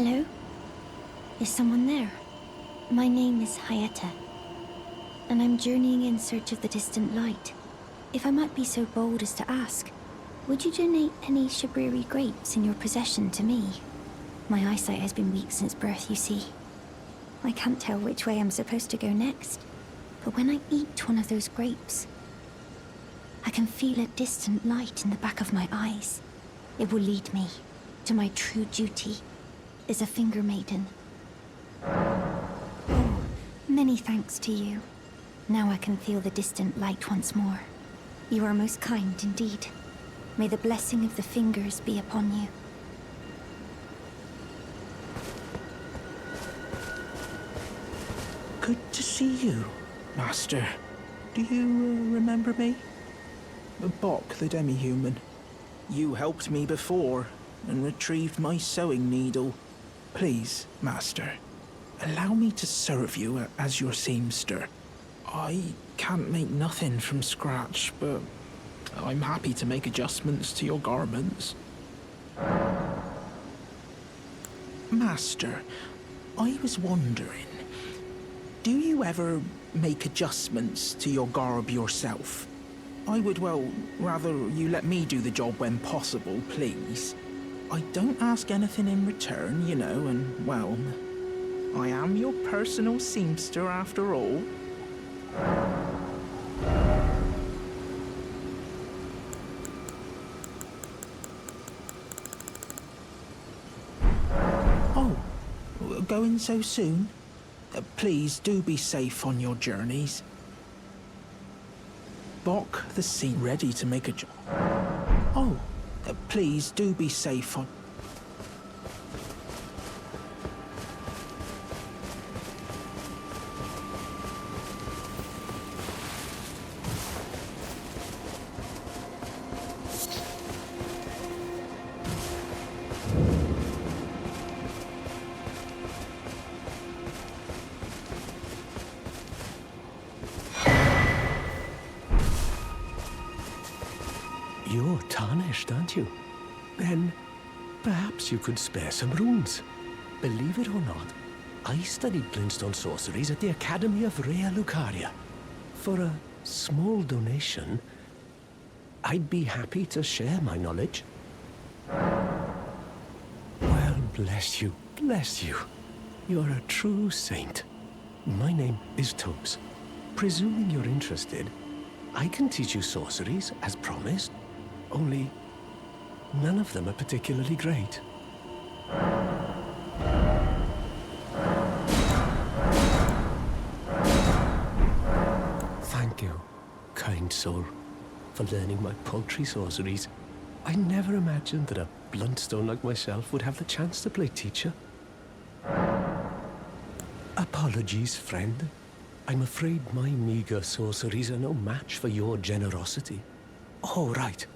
Hello? Is someone there? My name is Hayata, and I'm journeying in search of the distant light. If I might be so bold as to ask, would you donate any Shabriri grapes in your possession to me? My eyesight has been weak since birth, you see. I can't tell which way I'm supposed to go next, but when I eat one of those grapes, I can feel a distant light in the back of my eyes. It will lead me to my true duty as a finger maiden. Oh, many thanks to you. Now I can feel the distant light once more. You are most kind indeed. May the blessing of the fingers be upon you. Good to see you, Master. Do you remember me? Bok, the demi-human. You helped me before and retrieved my sewing needle. Please, Master, allow me to serve you as your seamster. I can't make nothing from scratch, but I'm happy to make adjustments to your garments. Master, I was wondering, do you ever make adjustments to your garb yourself? I would, well, rather you let me do the job when possible, please. I don't ask anything in return, you know, and, well, I am your personal seamster after all. Oh, going so soon? Please do be safe on your journeys. Bok the sea ready to make a job. Oh, please do be safe on... You're tarnished, aren't you? Then perhaps you could spare some runes. Believe it or not, I studied glintstone sorceries at the Academy of Rea Lucaria. For a small donation, I'd be happy to share my knowledge. Well, bless you, bless you. You're a true saint. My name is Tobes. Presuming you're interested, I can teach you sorceries, as promised. Only, none of them are particularly great. Thank you, kind soul, for learning my paltry sorceries. I never imagined that a bluntstone like myself would have the chance to play teacher. Apologies, friend. I'm afraid my meager sorceries are no match for your generosity. Oh, right.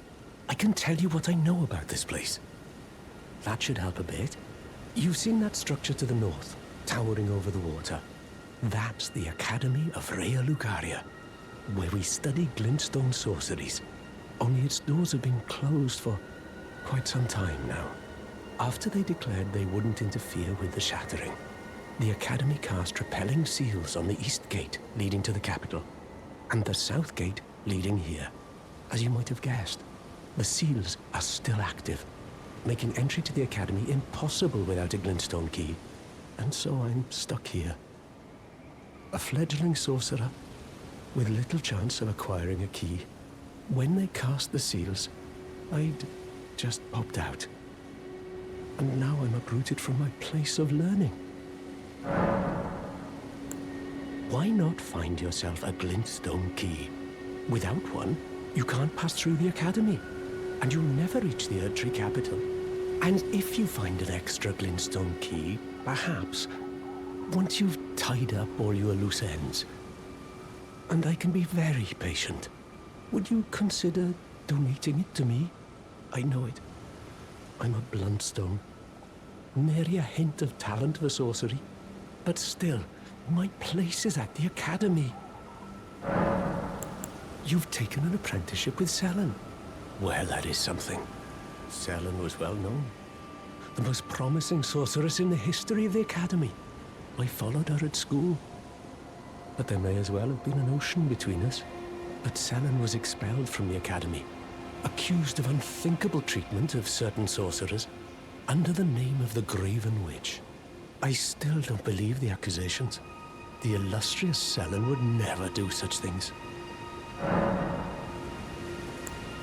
I can tell you what I know about this place. That should help a bit. You've seen that structure to the north, towering over the water. That's the Academy of Rea Lucaria, where we study glintstone sorceries. Only its doors have been closed for quite some time now. After they declared they wouldn't interfere with the shattering, the Academy cast repelling seals on the east gate leading to the capital, and the south gate leading here. As you might have guessed, the seals are still active, making entry to the Academy impossible without a glintstone key. And so I'm stuck here. A fledgling sorcerer with little chance of acquiring a key. When they cast the seals, I'd just popped out. And now I'm uprooted from my place of learning. Why not find yourself a glintstone key? Without one, you can't pass through the Academy, and you'll never reach the Erdtree capital. And if you find an extra glintstone key, perhaps, once you've tied up all your loose ends, and I can be very patient, would you consider donating it to me? I know it. I'm a bluntstone. Nary a hint of talent for sorcery, but still, my place is at the Academy. You've taken an apprenticeship with Selen. Well, that is something. Selen was well known. The most promising sorceress in the history of the Academy. I followed her at school. But there may as well have been an ocean between us. But Selen was expelled from the Academy, accused of unthinkable treatment of certain sorcerers, under the name of the Graven Witch. I still don't believe the accusations. The illustrious Selen would never do such things.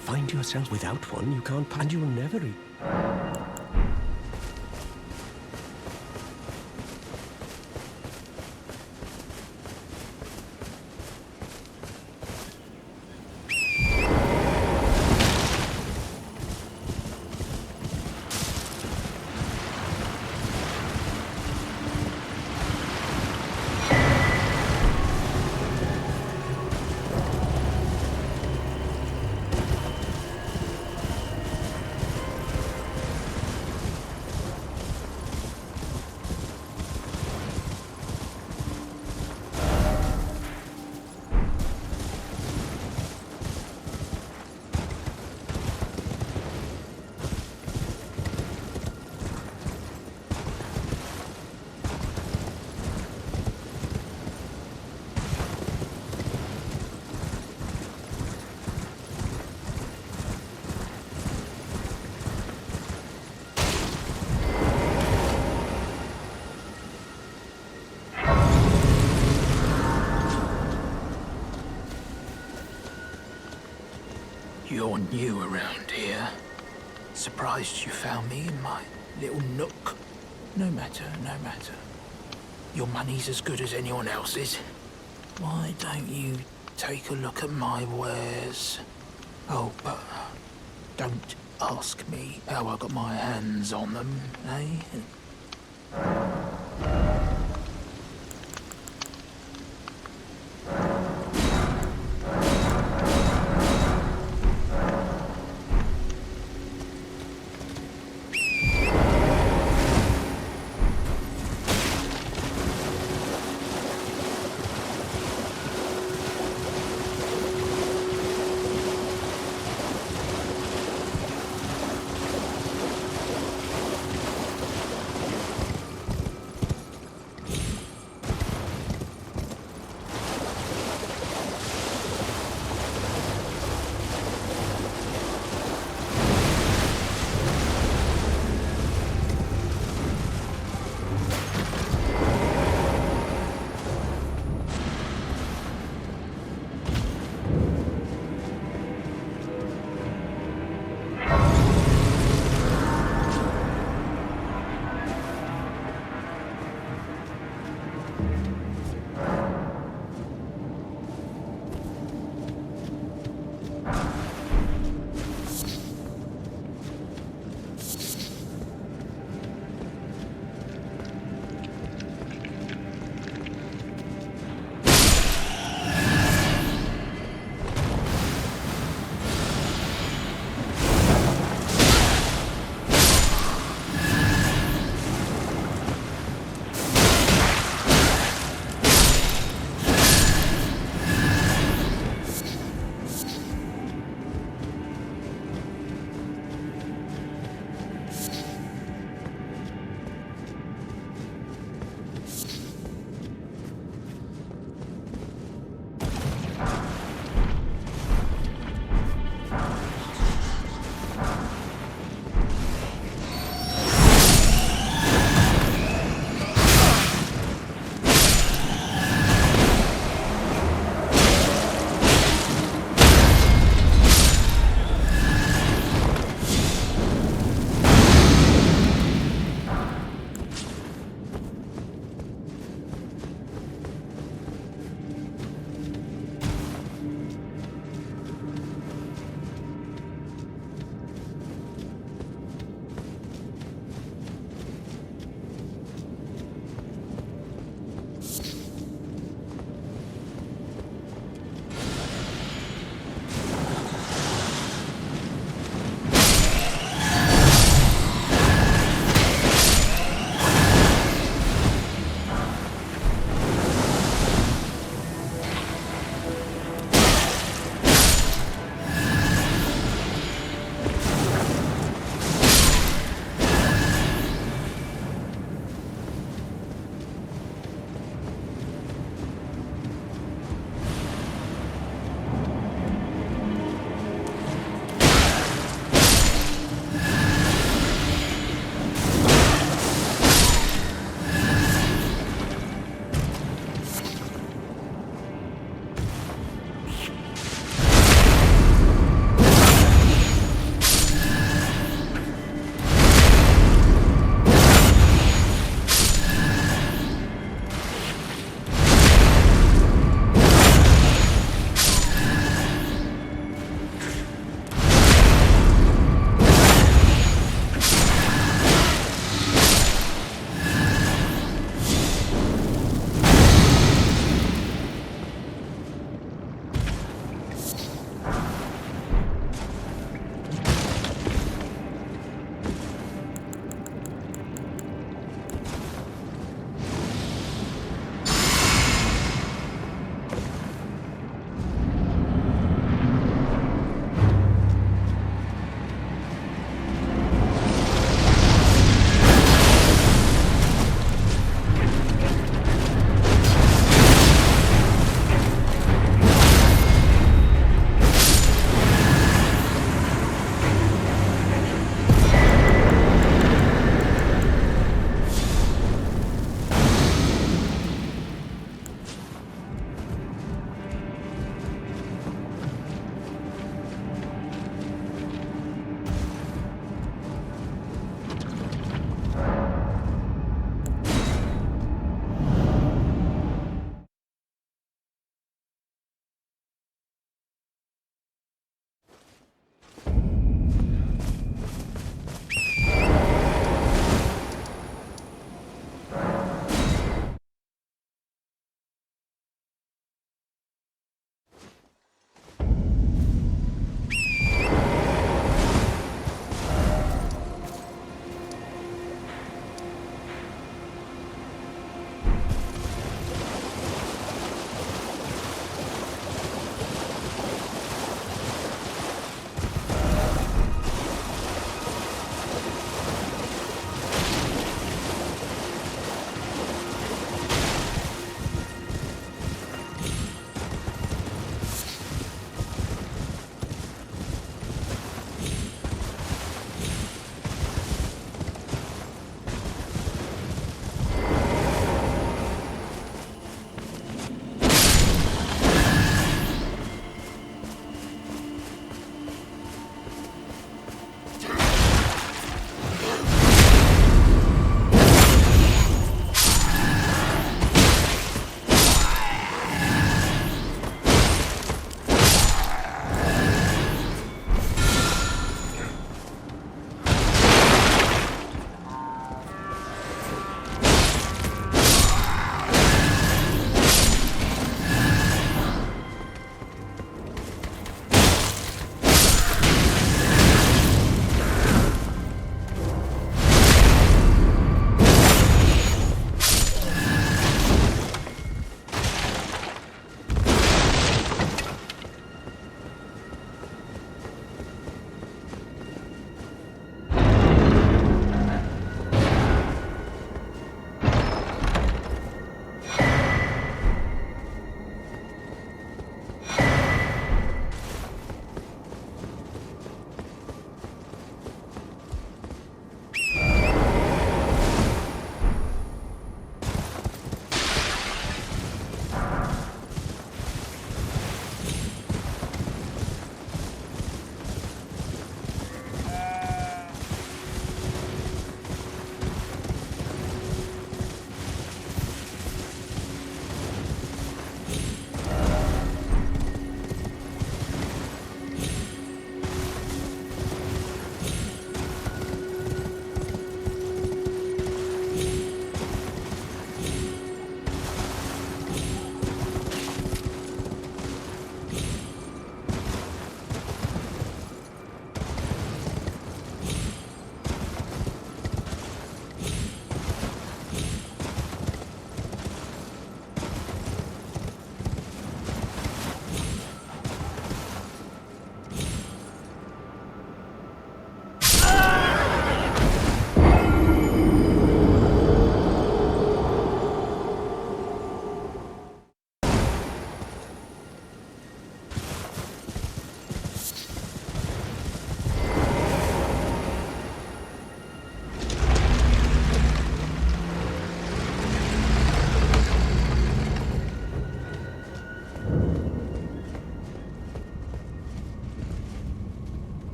Find yourself without one, you can't, and you'll never eat. You're new around here. Surprised you found me in my little nook. No matter, no matter. Your money's as good as anyone else's. Why don't you take a look at my wares? Oh, but don't ask me how I got my hands on them, eh?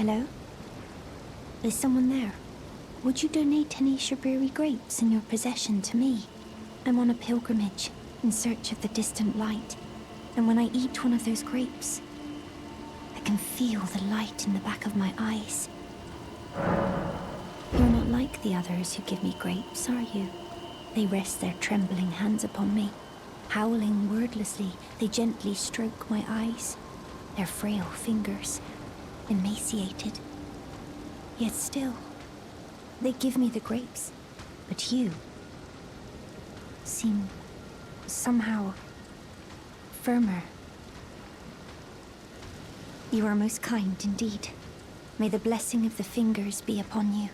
Hello? Is someone there? Would you donate any Shabiri grapes in your possession to me? I'm on a pilgrimage in search of the distant light, and when I eat one of those grapes, I can feel the light in the back of my eyes. You're not like the others who give me grapes, are you? They rest their trembling hands upon me. Howling wordlessly, they gently stroke my eyes, their frail fingers, emaciated. Yet still, they give me the grapes. But you seem somehow firmer. You are most kind indeed. May the blessing of the fingers be upon you.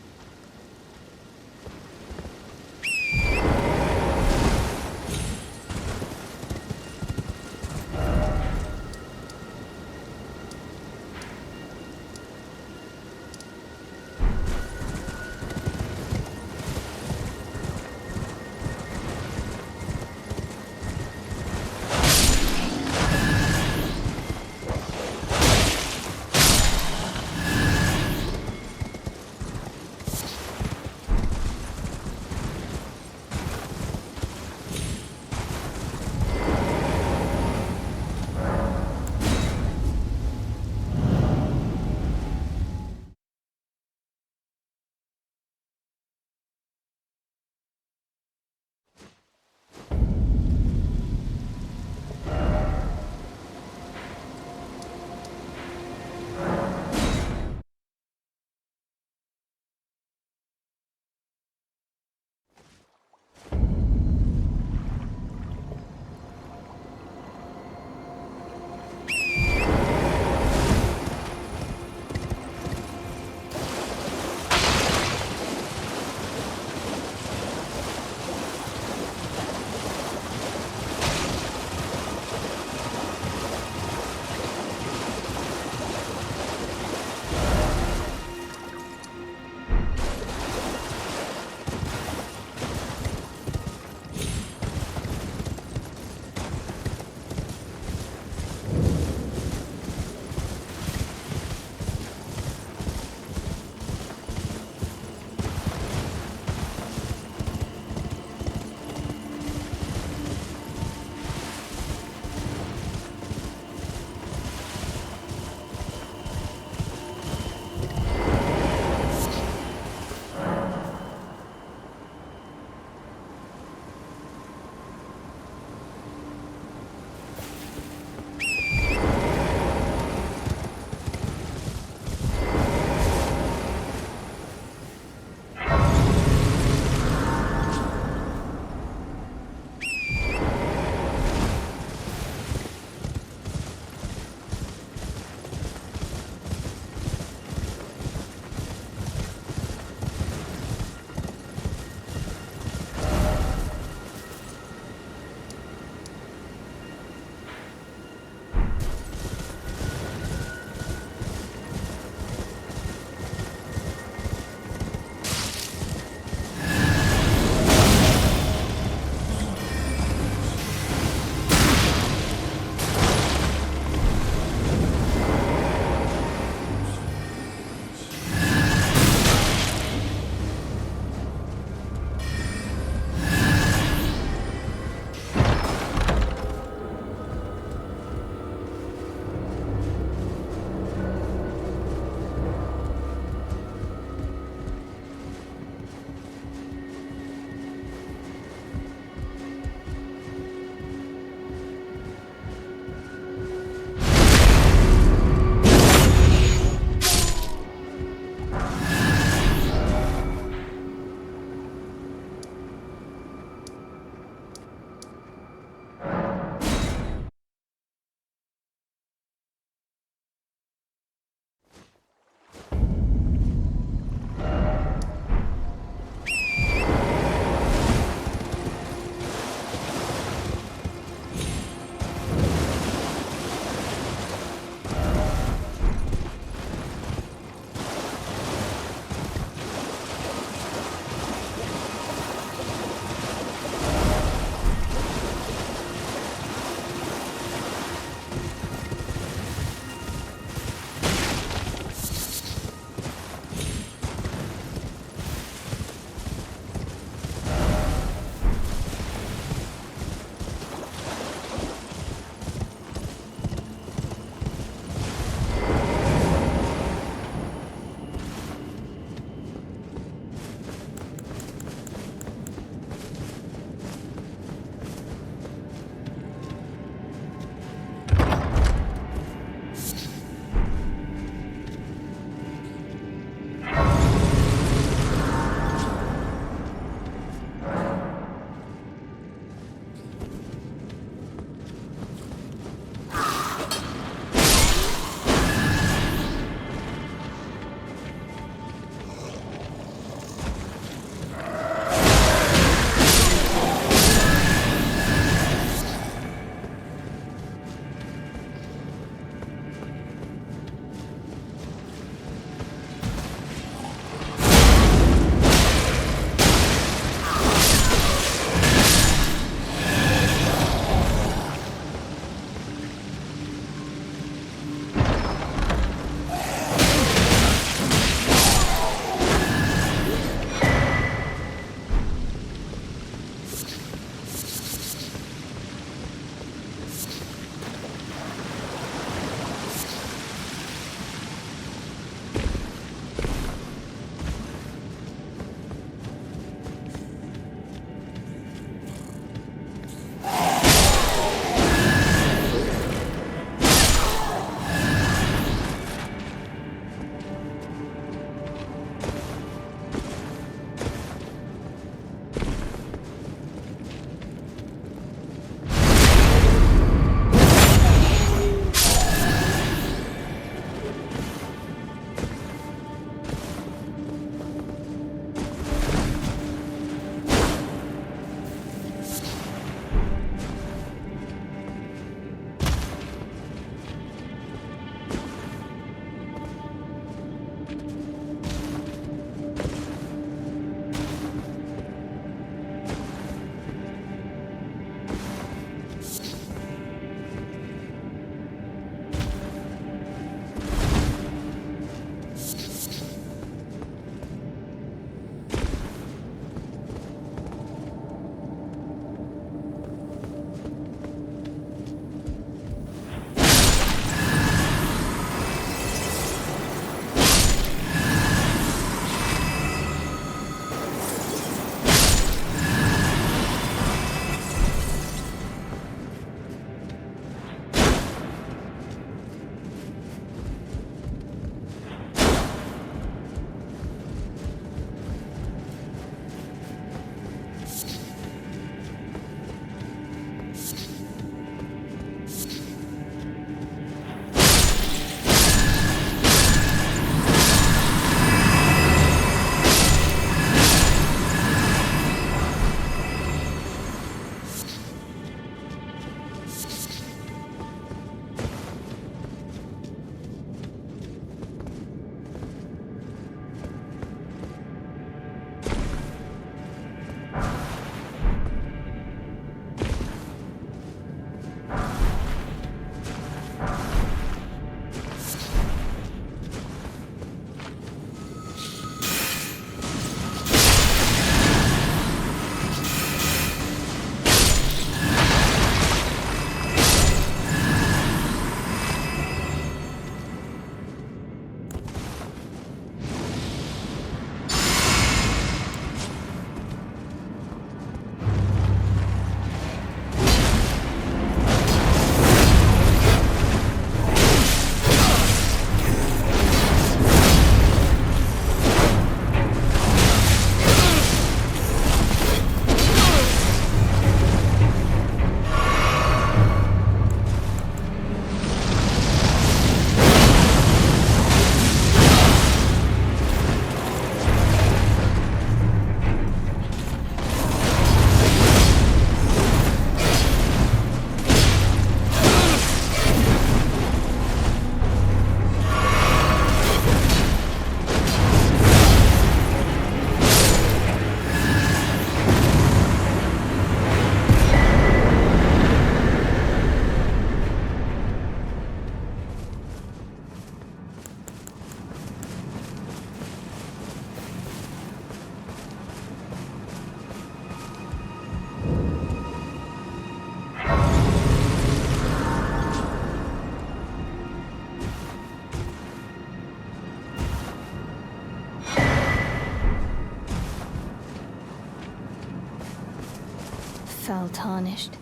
fell tarnished.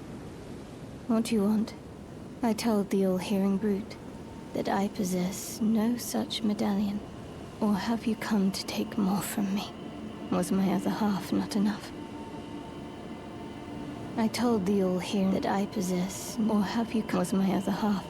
What do you want? I told the all-hearing brute that I possess no such medallion. Or have you come to take more from me? Was my other half not enough? I told the all-hearing that I possess, or have you come? Was my other half?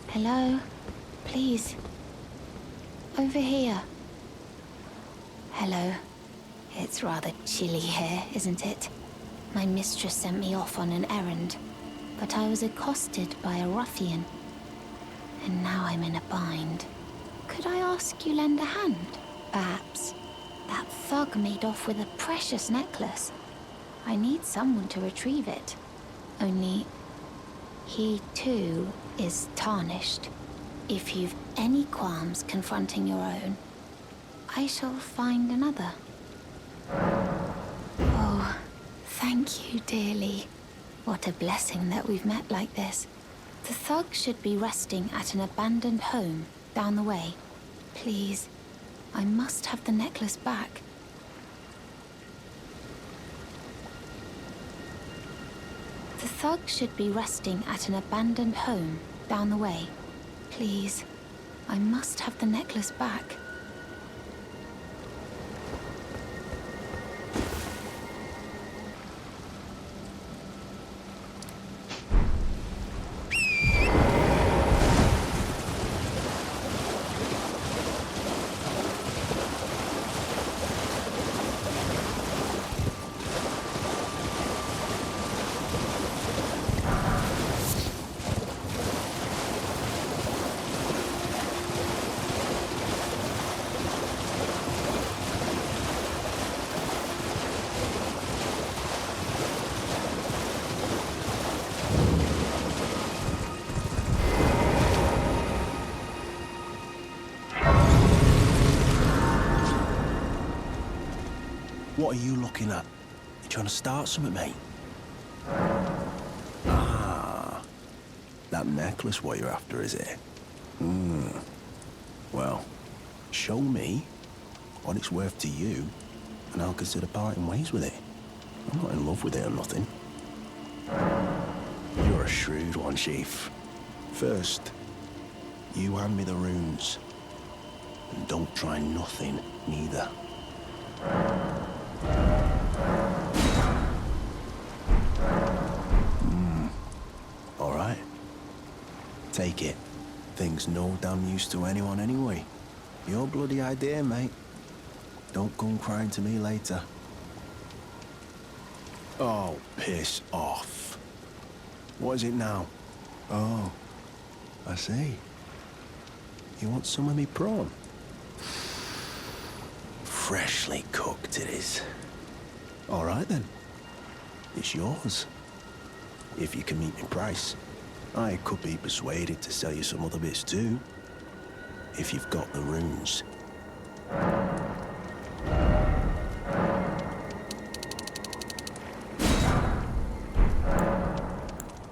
Hello? Please. Over here. Hello. It's rather chilly here, isn't it? My mistress sent me off on an errand, but I was accosted by a ruffian. And now I'm in a bind. Could I ask you lend a hand? Perhaps. That thug made off with a precious necklace. I need someone to retrieve it. Only, he too is tarnished. If you've any qualms confronting your own, I shall find another. Oh, thank you dearly. What a blessing that we've met like this. The thug should be resting at an abandoned home down the way. Please, I must have the necklace back. The thug should be resting at an abandoned home down the way. Please, I must have the necklace back. What are you looking at? You trying to start something, mate? Ah, that necklace what you're after, is it? Well, show me what it's worth to you, and I'll consider parting ways with it. I'm not in love with it or nothing. You're a shrewd one, Chief. First, you hand me the runes. And don't try nothing, neither. All right. Take it. Thing's no damn use to anyone anyway. Your bloody idea, mate. Don't come crying to me later. Oh, piss off. What is it now? Oh, I see. You want some of me prawn? Freshly cooked it is. All right then. It's yours. If you can meet me price. I could be persuaded to sell you some other bits too. If you've got the runes.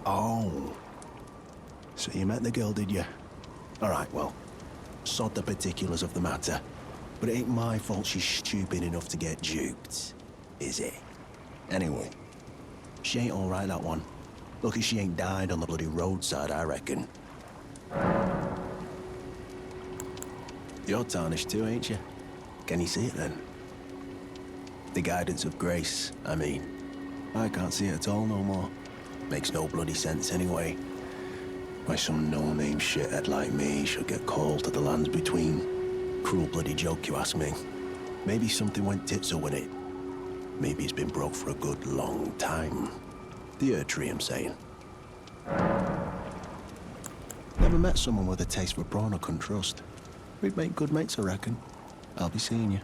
Oh. So you met the girl, did you? All right, well, sod the particulars of the matter. But it ain't my fault she's stupid enough to get duped, is it? Anyway, she ain't all right, that one. Lucky she ain't died on the bloody roadside, I reckon. You're tarnished too, ain't you? Can you see it then? The guidance of grace, I mean. I can't see it at all no more. Makes no bloody sense anyway. Why some no-name shithead like me should get called to the lands between. Cruel bloody joke, you ask me. Maybe something went tits up with it. Maybe it's been broke for a good long time. The Erd tree, I'm saying. Never met someone with a taste for brawn I couldn't trust. We'd make good mates, I reckon. I'll be seeing you.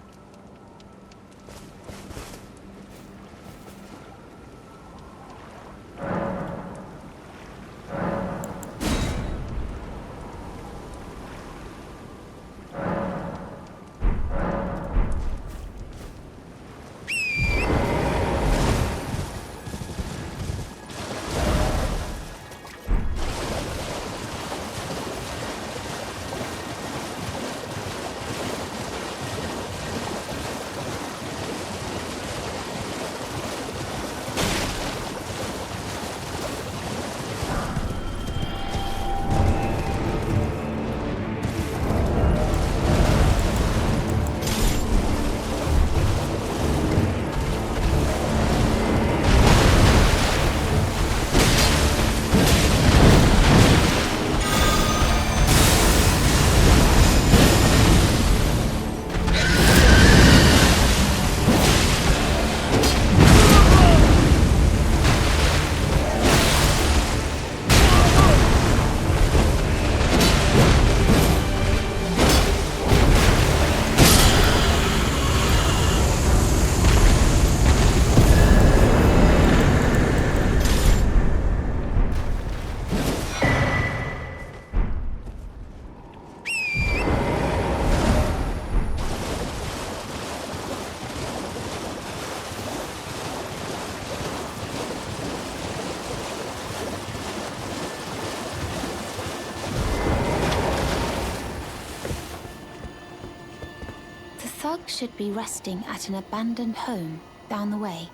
Thug should be resting at an abandoned home down the way.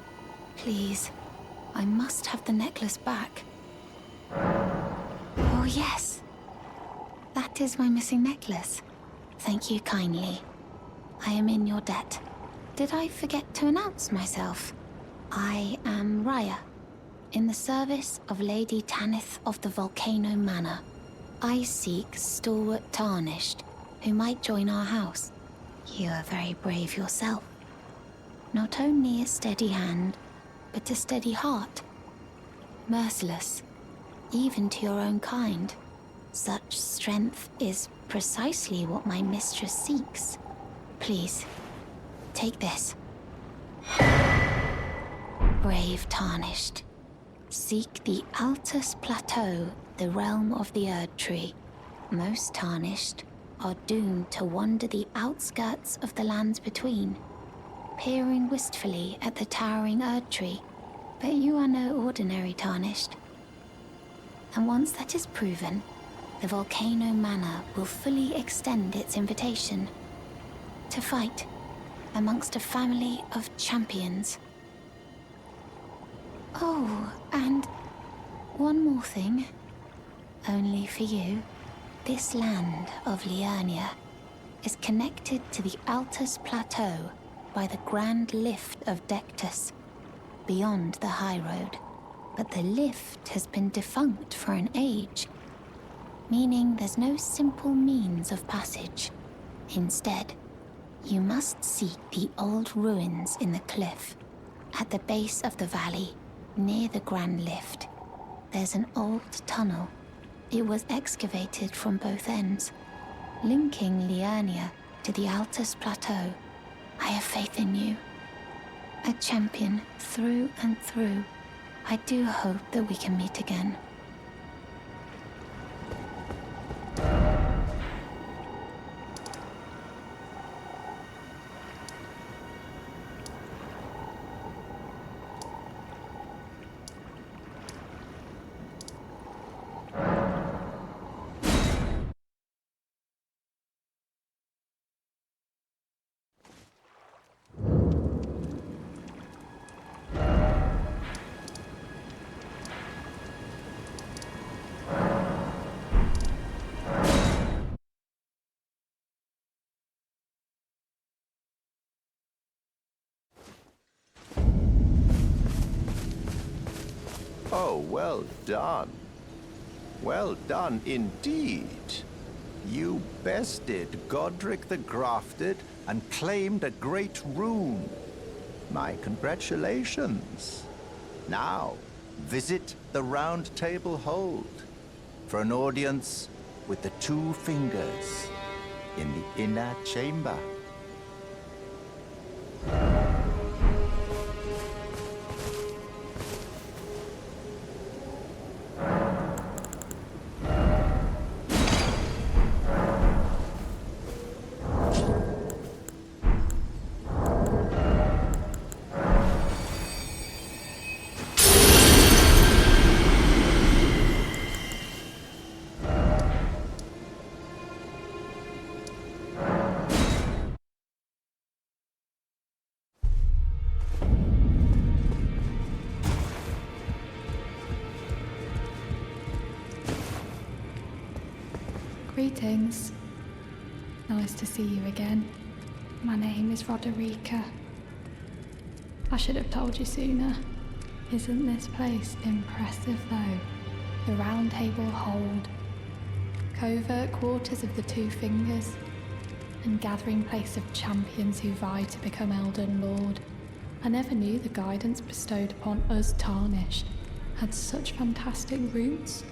Please, I must have the necklace back. Oh yes, that is my missing necklace. Thank you kindly. I am in your debt. Did I forget to announce myself? I am Raya, in the service of Lady Tanith of the Volcano Manor. I seek stalwart Tarnished, who might join our house. You are very brave yourself. Not only a steady hand, but a steady heart. Merciless, even to your own kind. Such strength is precisely what my mistress seeks. Please, take this. Brave Tarnished. Seek the Altus Plateau, the realm of the Erd Tree. Most Tarnished are doomed to wander the outskirts of the lands between, peering wistfully at the towering Erd Tree. But you are no ordinary Tarnished. And once that is proven, the Volcano Manor will fully extend its invitation to fight amongst a family of champions. Oh, and one more thing, only for you. This land of Liurnia is connected to the Altus Plateau by the Grand Lift of Dectus, beyond the high road. But the lift has been defunct for an age, meaning there's no simple means of passage. Instead, you must seek the old ruins in the cliff. At the base of the valley, near the Grand Lift, there's an old tunnel. It was excavated from both ends, linking Liurnia to the Altus Plateau. I have faith in you. A champion through and through. I do hope that we can meet again. Oh, well done. Well done indeed. You bested Godric the Grafted and claimed a great rune. My congratulations. Now, visit the Round Table Hold for an audience with the two fingers in the inner chamber. Greetings. Nice to see you again. My name is Roderica. I should have told you sooner. Isn't this place impressive though? The Round Table Hold. Covert quarters of the Two Fingers. And gathering place of champions who vie to become Elden Lord. I never knew the guidance bestowed upon us Tarnished had such fantastic roots,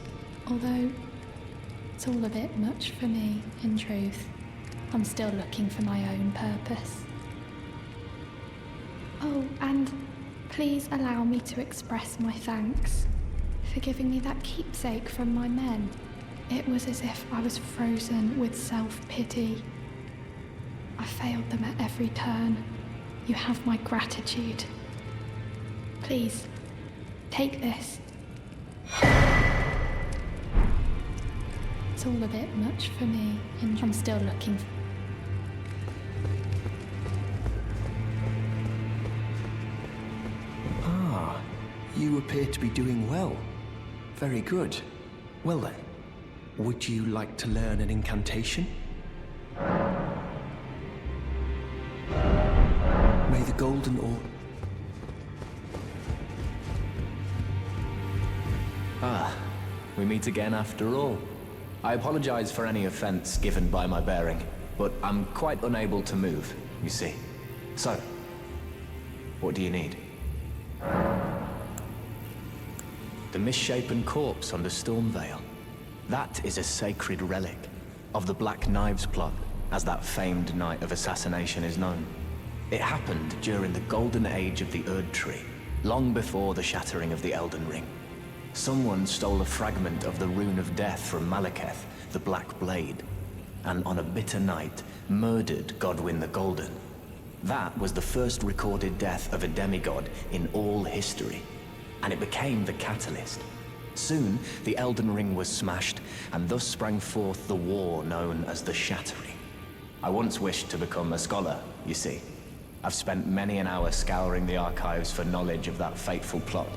although it's all a bit much for me, in truth. I'm still looking for my own purpose. Oh, and please allow me to express my thanks for giving me that keepsake from my men. It was as if I was frozen with self-pity. I failed them at every turn. You have my gratitude. Please, take this. It's all a bit much for me, and I'm still looking for... Ah, you appear to be doing well. Very good. Well then, would you like to learn an incantation? May the golden orb... Ah, we meet again after all. I apologize for any offense given by my bearing, but I'm quite unable to move, you see. So, what do you need? The misshapen corpse under Stormvale. That is a sacred relic of the Black Knives plot, as that famed night of assassination is known. It happened during the golden age of the Erd Tree, long before the shattering of the Elden Ring. Someone stole a fragment of the Rune of Death from Malekith, the Black Blade, and on a bitter night, murdered Godwyn the Golden. That was the first recorded death of a demigod in all history, and it became the catalyst. Soon, the Elden Ring was smashed, and thus sprang forth the war known as the Shattering. I once wished to become a scholar, you see. I've spent many an hour scouring the archives for knowledge of that fateful plot.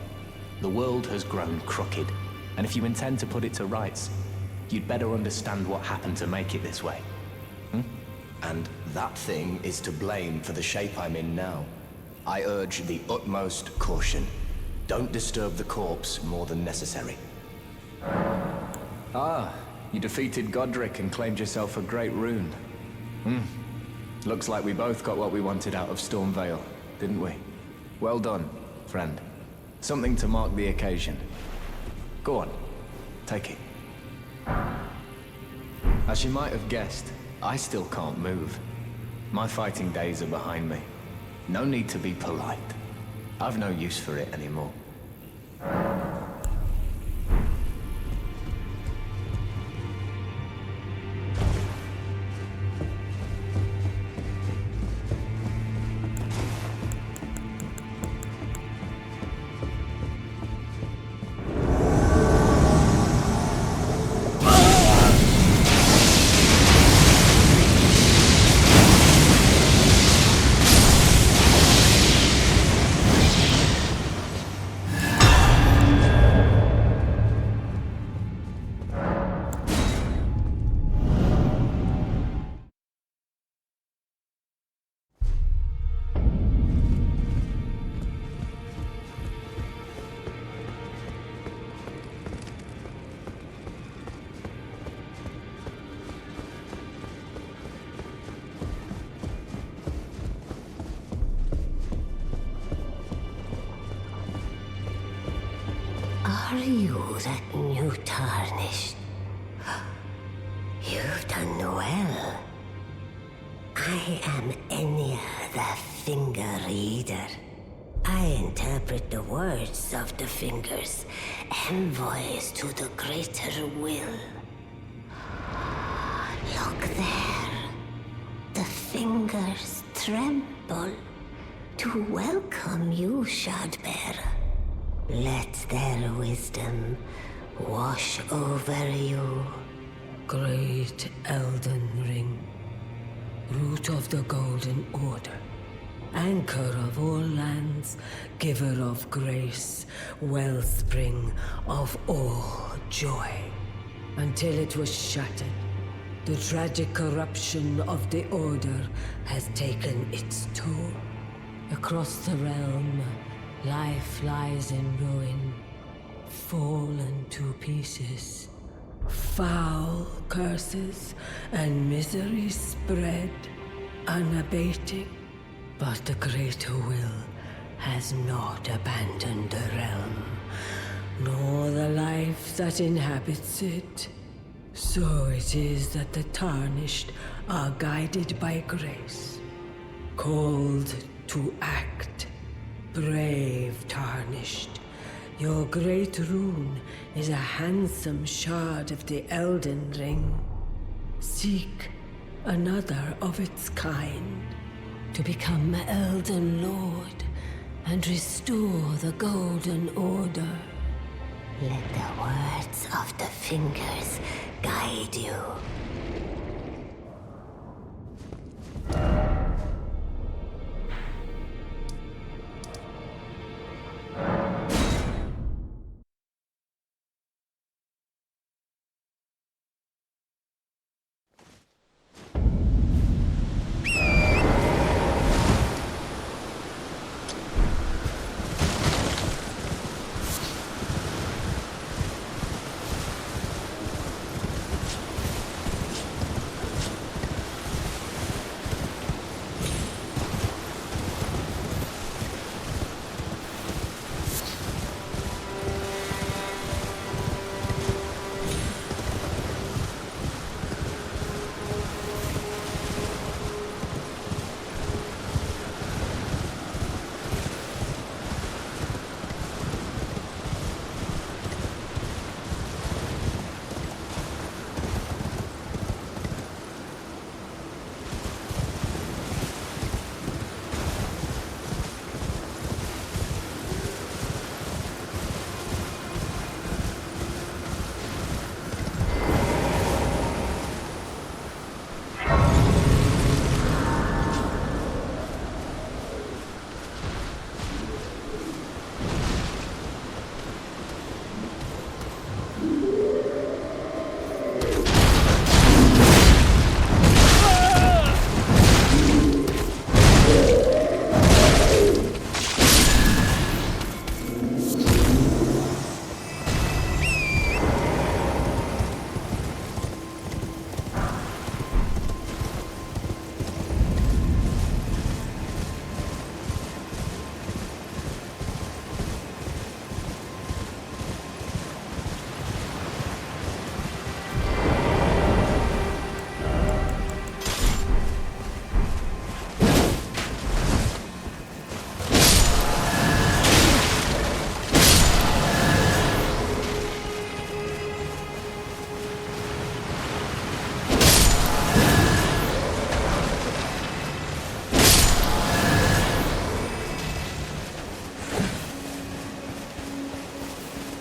The world has grown crooked, and if you intend to put it to rights, you'd better understand what happened to make it this way. And that thing is to blame for the shape I'm in now. I urge the utmost caution. Don't disturb the corpse more than necessary. Ah, you defeated Godric and claimed yourself a great rune. Looks like we both got what we wanted out of Stormvale, didn't we? Well done, friend. Something to mark the occasion. Go on, take it. As you might have guessed, I still can't move. My fighting days are behind me. No need to be polite. I've no use for it anymore. Are you that new Tarnished? You've done well. I am Enya, the Finger Reader. I interpret the words of the fingers, envoys to the greater will. Look there. The fingers tremble to welcome you, Shardbearer. Let their wisdom wash over you. Great Elden Ring, root of the Golden Order, anchor of all lands, giver of grace, wellspring of all joy. Until it was shattered, the tragic corruption of the Order has taken its toll. Across the realm, life lies in ruin, fallen to pieces. Foul curses and misery spread, unabating. But the greater will has not abandoned the realm, nor the life that inhabits it. So it is that the Tarnished are guided by grace, called to act. Brave Tarnished, your great rune is a handsome shard of the Elden Ring. Seek another of its kind to become Elden Lord and restore the Golden Order. Let the words of the fingers guide you.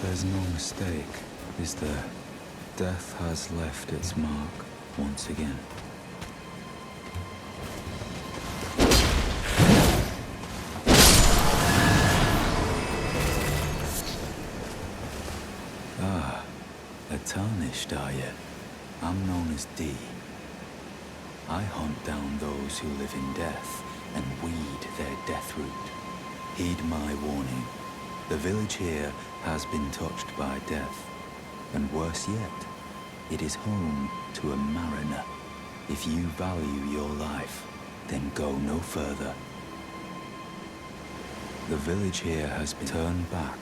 There's no mistake, is there? Death has left its mark once again. Ah, a Tarnished, are you? I'm known as D. I hunt down those who live in death and weed their death root. Heed my warning. The village here has been touched by death. And worse yet, it is home to a mariner. If you value your life, then go no further. The village here has been turned back.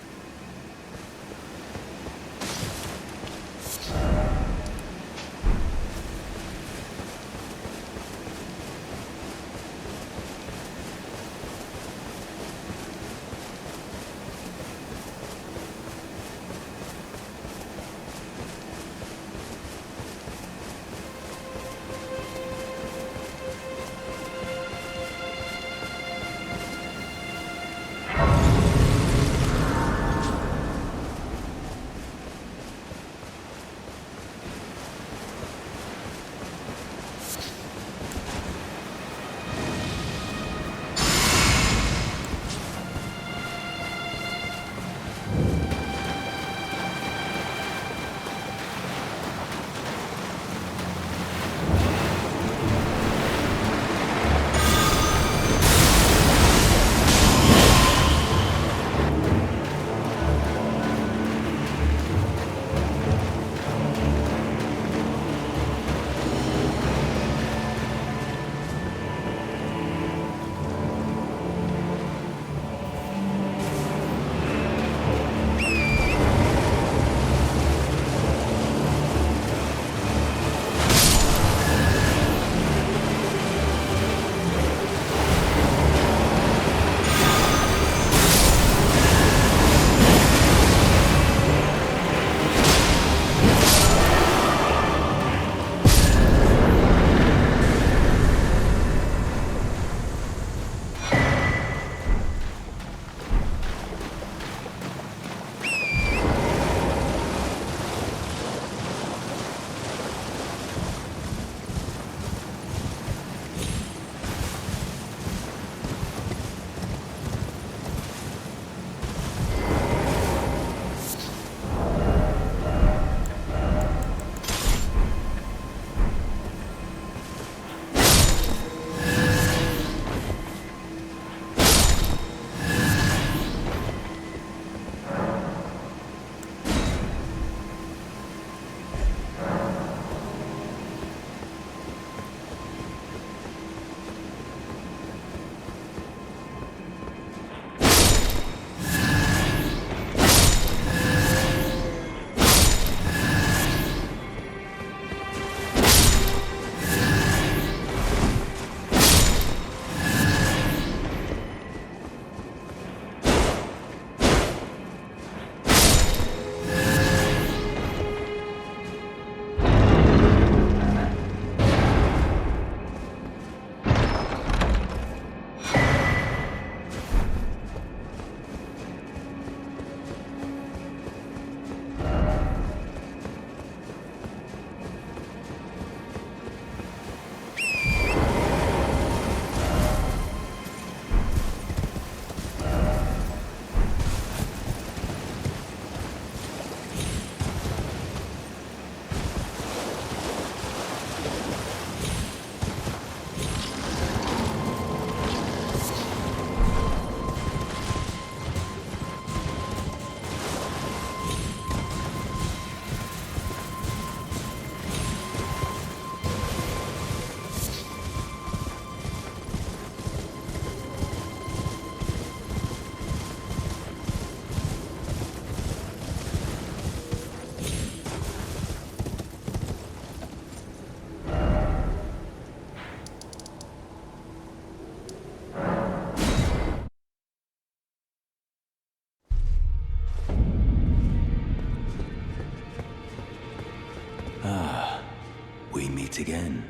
again.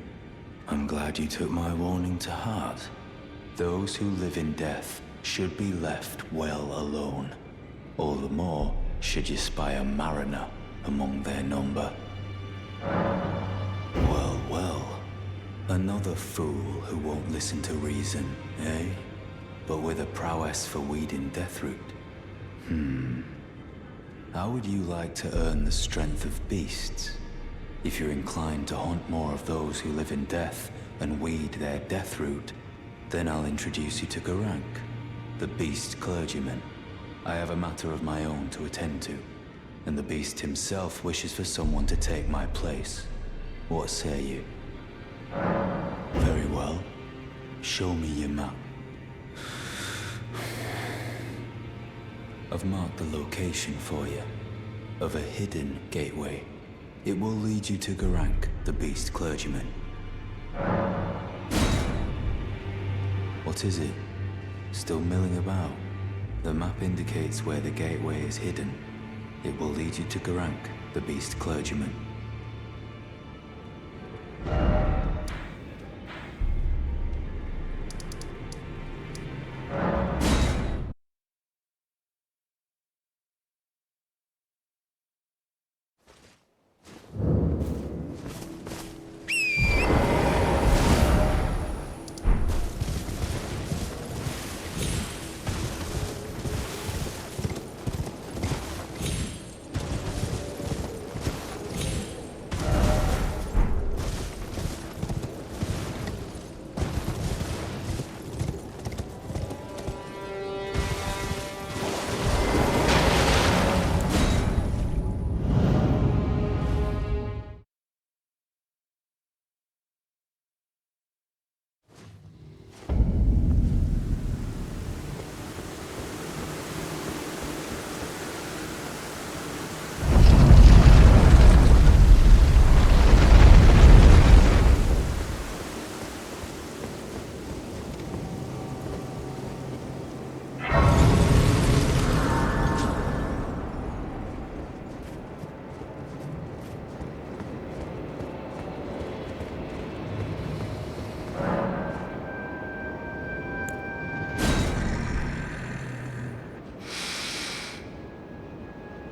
I'm glad you took my warning to heart. Those who live in death should be left well alone. All the more should you spy a mariner among their number. Well, well. Another fool who won't listen to reason, eh? But with a prowess for weeding Deathroot. How would you like to earn the strength of beasts? If you're inclined to hunt more of those who live in death and weed their Deathroot, then I'll introduce you to Garank, the beast clergyman. I have a matter of my own to attend to, and the beast himself wishes for someone to take my place. What say you? Very well. Show me your map. I've marked the location for you, of a hidden gateway. It will lead you to Garank, the beast clergyman. What is it? Still milling about? The map indicates where the gateway is hidden. It will lead you to Garank, the beast clergyman.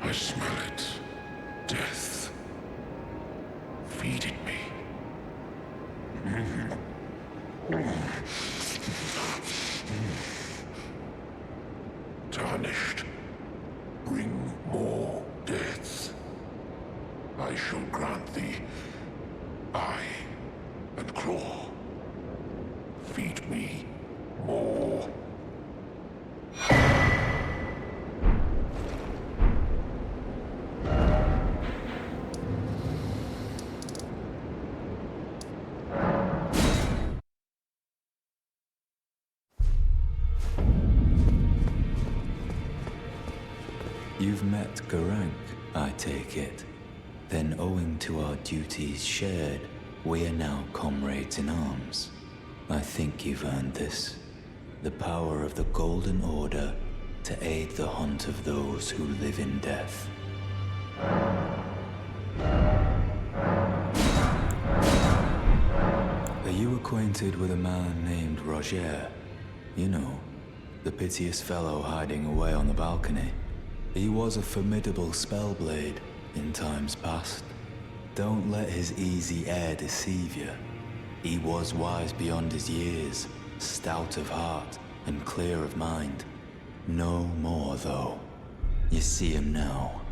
I smell it. Death. Feeding me. Tarnished. Bring more deaths. I shall grant thee eye and claw. Feed me more. You've met Garank, I take it. Then owing to our duties shared, we are now comrades in arms. I think you've earned this. The power of the Golden Order to aid the hunt of those who live in death. Are you acquainted with a man named Roger? You know, the piteous fellow hiding away on the balcony. He was a formidable spellblade in times past. Don't let his easy air deceive you. He was wise beyond his years, stout of heart and clear of mind. No more, though. You see him now,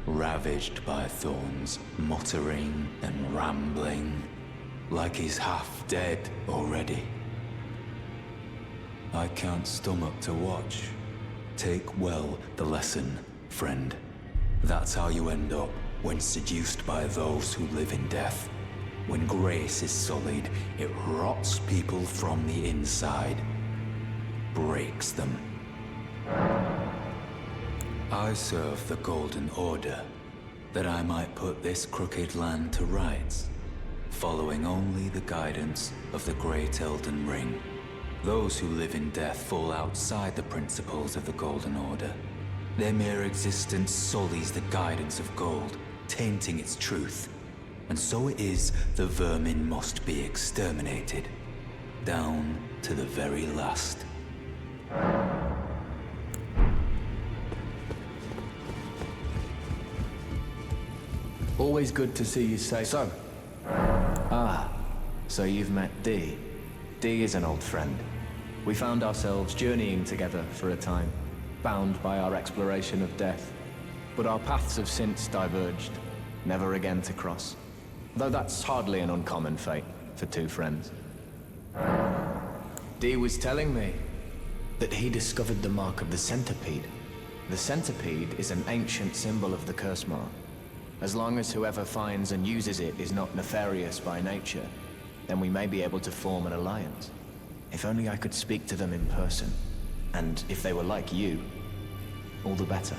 ravaged by thorns, muttering and rambling, like he's half dead already. I can't stomach to watch. Take well the lesson, friend. That's how you end up when seduced by those who live in death. When grace is sullied, it rots people from the inside, breaks them. I serve the Golden Order, that I might put this crooked land to rights, following only the guidance of the Great Elden Ring. Those who live in death fall outside the principles of the Golden Order. Their mere existence sullies the guidance of gold, tainting its truth. And so it is the vermin must be exterminated, down to the very last. Always good to see you safe. So you've met Dee. Dee is an old friend. We found ourselves journeying together for a time, bound by our exploration of death. But our paths have since diverged, never again to cross. Though that's hardly an uncommon fate for two friends. Dee was telling me that he discovered the mark of the centipede. The centipede is an ancient symbol of the curse mark. As long as whoever finds and uses it is not nefarious by nature, then we may be able to form an alliance. If only I could speak to them in person. And if they were like you, all the better.